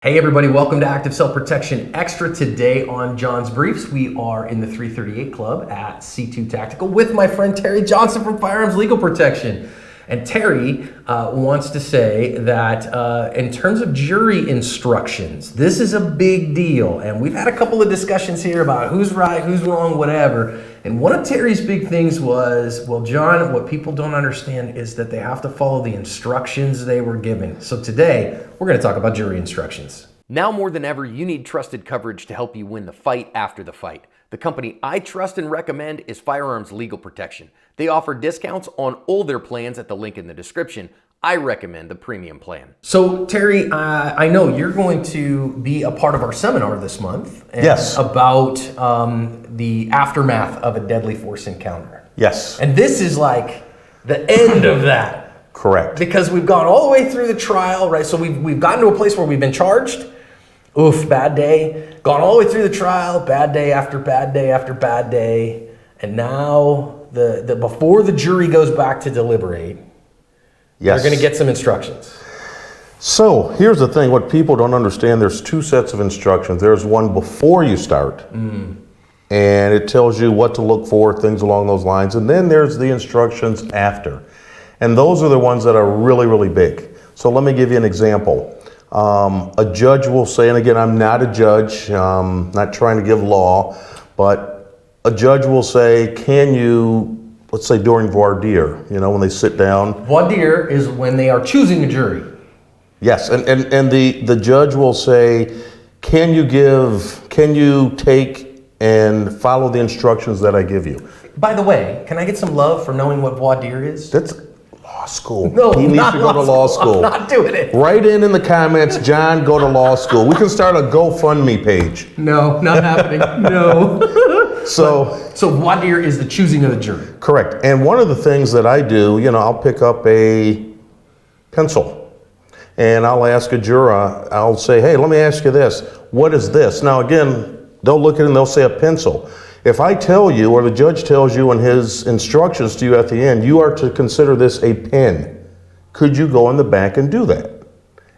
Hey everybody, welcome to Active Self-Protection Extra. Today on John's Briefs, we are in the 338 Club at C2 Tactical with my friend Terry Johnson from Firearms Legal Protection. And Terry wants to say that in terms of jury instructions, this is a big deal. And we've had a couple of discussions here about who's right, who's wrong, whatever. And one of Terry's big things was, well, John, what people don't understand is that they have to follow the instructions they were given. So today, we're going to talk about jury instructions. Now more than ever, you need trusted coverage to help you win the fight after the fight. The company I trust and recommend is Firearms Legal Protection. They offer discounts on all their plans at the link in the description. I recommend the premium plan. So Terry, I know you're going to be a part of our seminar this month. Yes. About the aftermath of a deadly force encounter. Yes. And this is like the end of that. Correct. Because we've gone all the way through the trial, right? So we've gotten to a place where we've been charged. Oof, bad day. Gone all the way through the trial, bad day after bad day after bad day. And now the before the jury goes back to deliberate, Yes. they're going to get some instructions. So here's the thing, what people don't understand, there's two sets of instructions. There's one before you start, and it tells you what to look for, things along those lines. And then there's the instructions after. And those are the ones that are really, really big. So let me give you an example. A judge will say, and again, I'm not a judge, not trying to give law, but a judge will say, can you, let's say during voir dire, you know, when they sit down. Voir dire is when they are choosing a jury. Yes, and the judge will say, can you take and follow the instructions that I give you? By the way, can I get some love for knowing what voir dire is? That's law school. No, he needs not to go to law school. I'm not doing it. Write in the comments, John, go to law school. We can start a GoFundMe page. No, not happening. No. So voir dire is the choosing of the jury. correct. And one of the things that I do, you know, I'll pick up a pencil and I'll ask a juror, I'll say, hey, let me ask you this. What is this? Now, again, they'll look at it and they'll say a pencil. If I tell you, or the judge tells you in his instructions to you at the end, you are to consider this a pen, could you go in the back and do that?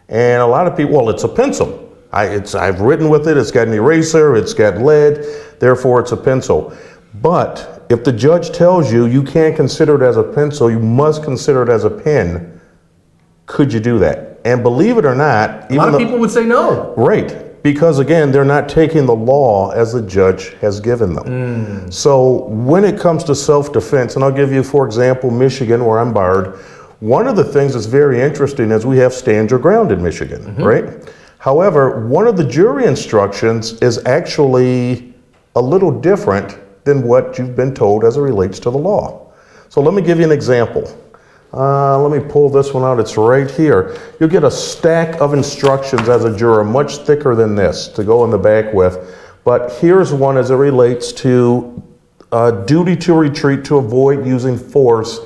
And a lot of people, well, it's a pencil. I've written with it, it's got an eraser, it's got lead, therefore it's a pencil. But if the judge tells you you can't consider it as a pencil, you must consider it as a pen, could you do that? And believe it or not, A lot of people would say no. right, because again, they're not taking the law as the judge has given them. So when it comes to self-defense, and I'll give you, for example, Michigan, where I'm barred, one of the things that's very interesting is we have stand your ground in Michigan, right? However, one of the jury instructions is actually a little different than what you've been told as it relates to the law. So let me give you an example. Let me pull this one out, it's right here. You'll get a stack of instructions as a juror, much thicker than this to go in the back with. But here's one as it relates to duty to retreat to avoid using force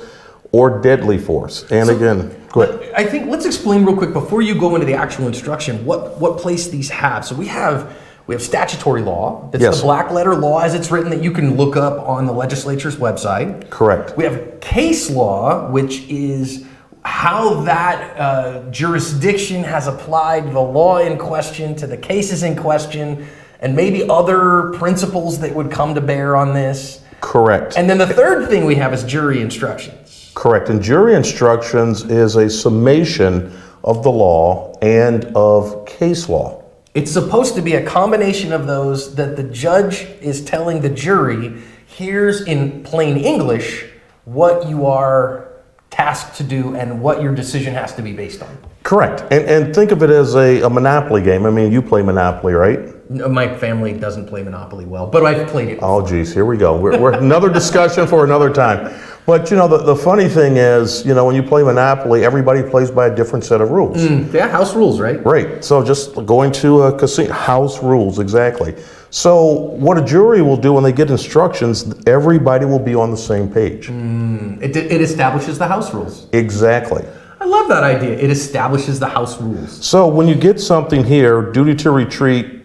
or deadly force. And again, go ahead. I think let's explain real quick before you go into the actual instruction what place these have. So we have statutory law. That's Yes. the black letter law as it's written that you can look up on the legislature's website. Correct. We have case law, which is how that jurisdiction has applied the law in question to the cases in question, and maybe other principles that would come to bear on this. Correct. And then the third thing we have is jury instructions. Correct. And jury instructions is a summation of the law and of case law. It's supposed to be a combination of those that the judge is telling the jury, here's in plain English what you are tasked to do and what your decision has to be based on. Correct. And think of it as a Monopoly game. I mean, you play Monopoly, right? No, my family doesn't play Monopoly well, but I've played it. Oh, geez, here we go. We're another discussion for another time. But, you know, the funny thing is, you know, when you play Monopoly, everybody plays by a different set of rules. Yeah, house rules, right? Right. So just going to a casino, house rules, exactly. So what a jury will do when they get instructions, everybody will be on the same page. It establishes the house rules. Exactly. I love that idea. It establishes the house rules. So when you get something here, duty to retreat,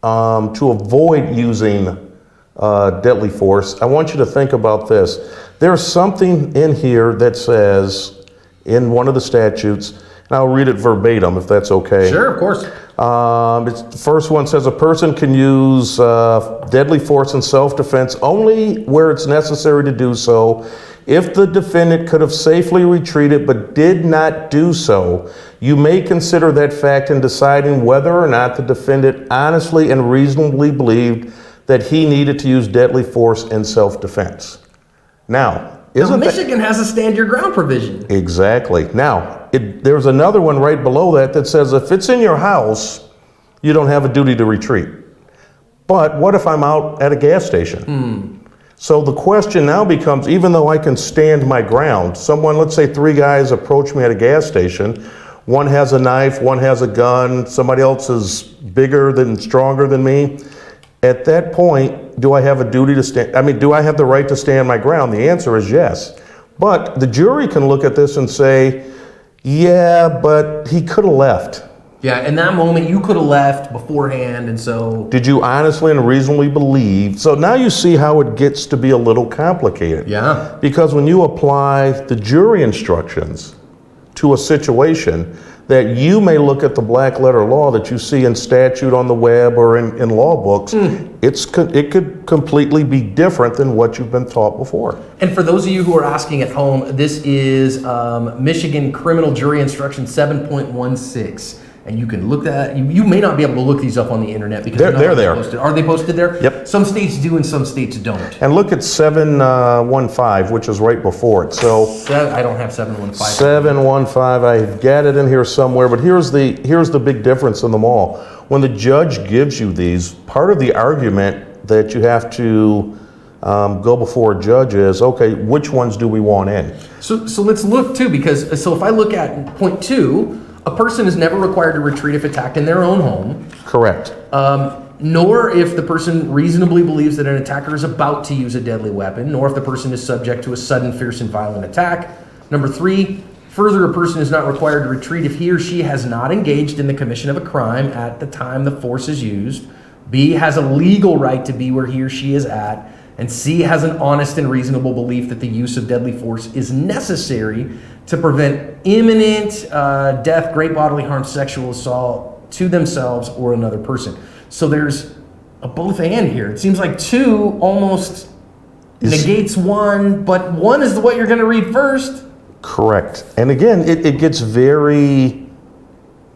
to avoid using deadly force, I want you to think about this. There's something in here that says, in one of the statutes, and I'll read it verbatim if that's okay. Sure, of course. The first one says a person can use deadly force in self-defense only where it's necessary to do so. If the defendant could have safely retreated but did not do so, you may consider that fact in deciding whether or not the defendant honestly and reasonably believed that he needed to use deadly force in self-defense. Now, Michigan has a stand your ground provision. Exactly. Now, there's another one right below that says if it's in your house, you don't have a duty to retreat. But what if I'm out at a gas station? So the question now becomes, even though I can stand my ground, let's say 3 guys approach me at a gas station. One has a knife, one has a gun, somebody else is stronger than me. At that point, do I have a duty to stand? Do I have the right to stand my ground? The answer is yes. But the jury can look at this and say, yeah, but he could have left. Yeah, in that moment, you could have left beforehand, and so... Did you honestly and reasonably believe? So now you see how it gets to be a little complicated. Yeah. Because when you apply the jury instructions to a situation, that you may look at the black letter law that you see in statute on the web or in law books, it could completely be different than what you've been taught before. And for those of you who are asking at home, this is Michigan Criminal Jury Instruction 7.16. And you can look that. You may not be able to look these up on the internet because they're there. Posted. Are they posted there? Yep. Some states do and some states don't. And look at 715, which is right before it. So I don't have 715. 715. I've got it in here somewhere. But here's the big difference in them all. When the judge gives you these, part of the argument that you have to go before a judge is, okay, which ones do we want in? So let's look too, because if I look at point 2. A person is never required to retreat if attacked in their own home. Correct. Nor if the person reasonably believes that an attacker is about to use a deadly weapon, nor if the person is subject to a sudden, fierce, and violent attack. Number 3, further, a person is not required to retreat if he or she has not engaged in the commission of a crime at the time the force is used. B, has a legal right to be where he or she is at. And C, has an honest and reasonable belief that the use of deadly force is necessary to prevent imminent death, great bodily harm, sexual assault to themselves or another person. So there's a both and here. It seems like 2 almost negates 1, but 1 is what you're going to read first. Correct. And again, it gets very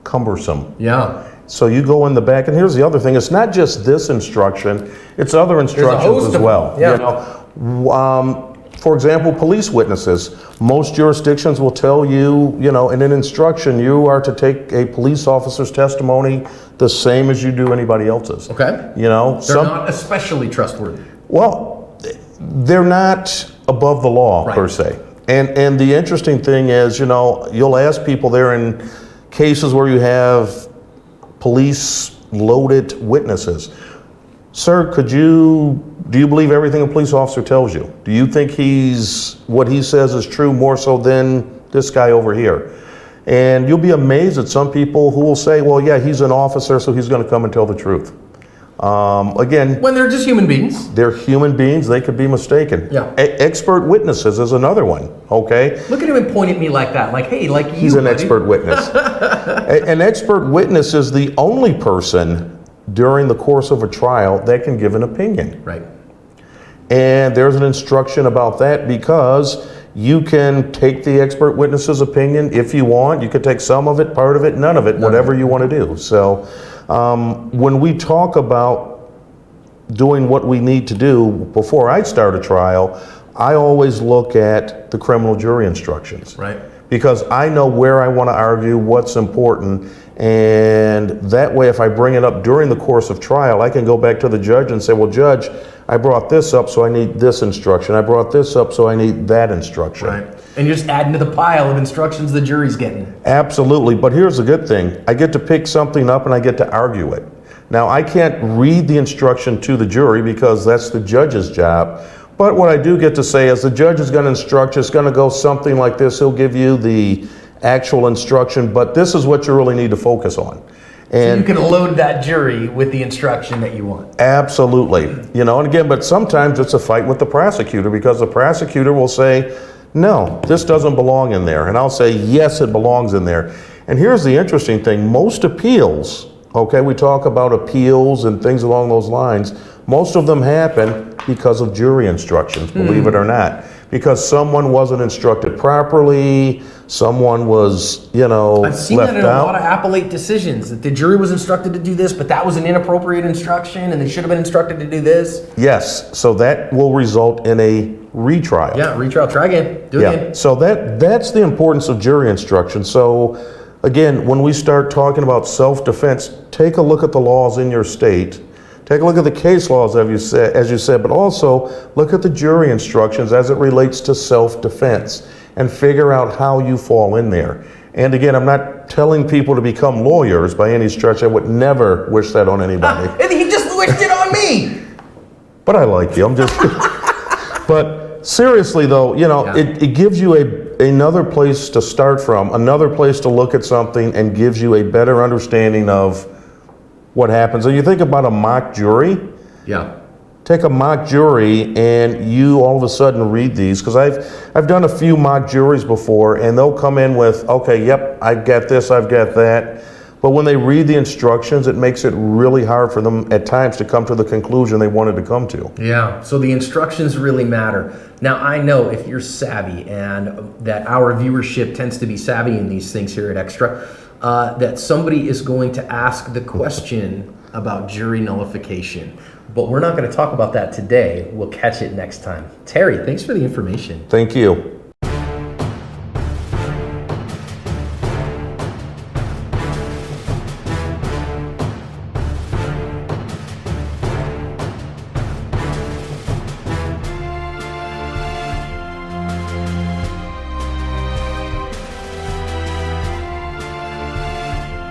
cumbersome. Yeah. So you go in the back, and here's the other thing. It's not just this instruction, it's other instructions as well. Yeah. For example, police witnesses. Most jurisdictions will tell you, in an instruction, you are to take a police officer's testimony the same as you do anybody else's. Okay. They're not especially trustworthy. Well, they're not above the law, right, per se. And the interesting thing is, you'll ask people there in cases where you have police loaded witnesses. Sir, do you believe everything a police officer tells you? Do you think what he says is true more so than this guy over here? And you'll be amazed at some people who will say, well, yeah, he's an officer, so he's going to come and tell the truth. Again, when they're just human beings. They're human beings. They could be mistaken. Yeah. Expert witnesses is another one. Okay. Look at him and point at me like that. Like, hey, like you. He's an expert witness. An expert witness is the only person during the course of a trial that can give an opinion. Right. And there's an instruction about that because you can take the expert witness's opinion if you want. You could take some of it, part of it, none of it, whatever you want to do. So when we talk about doing what we need to do before I start a trial, I always look at the criminal jury instructions. Right. Because I know where I want to argue, what's important, and that way if I bring it up during the course of trial, I can go back to the judge and say, well, Judge, I brought this up, so I need this instruction. I brought this up, so I need that instruction. Right. And you're just adding to the pile of instructions the jury's getting. Absolutely. But here's the good thing. I get to pick something up and I get to argue it. Now, I can't read the instruction to the jury because that's the judge's job. But what I do get to say is the judge is going to instruct you. It's going to go something like this. He'll give you the actual instruction, but this is what you really need to focus on. And so you can load that jury with the instruction that you want. Absolutely. And again, but sometimes it's a fight with the prosecutor because the prosecutor will say, no, this doesn't belong in there. And I'll say, yes, it belongs in there. And here's the interesting thing. Most appeals Okay, we talk about appeals and things along those lines. Most of them happen because of jury instructions, believe it or not. Because someone wasn't instructed properly, someone was, I've seen left that in a out. lot of appellate decisions, that the jury was instructed to do this, but that was an inappropriate instruction, and they should have been instructed to do this. Yes, so that will result in a retrial. Yeah, retrial, try again, do it again. So that's the importance of jury instruction. So again, when we start talking about self-defense, take a look at the laws in your state. Take a look at the case laws, as you said, but also look at the jury instructions as it relates to self-defense and figure out how you fall in there. And again, I'm not telling people to become lawyers by any stretch. I would never wish that on anybody. And he just wished it on me. But I like you. I'm just. But seriously, though, it gives you another place to start from, another place to look at something, and gives you a better understanding of what happens. And you think about a mock jury. Yeah. Take a mock jury, and you all of a sudden read these, because I've done a few mock juries before, and they'll come in with, okay, yep, I've got this, I've got that. But when they read the instructions, it makes it really hard for them at times to come to the conclusion they wanted to come to. Yeah, so the instructions really matter. Now, I know if you're savvy, and that our viewership tends to be savvy in these things here at Extra, that somebody is going to ask the question about jury nullification. But we're not going to talk about that today. We'll catch it next time. Terry, thanks for the information. Thank you.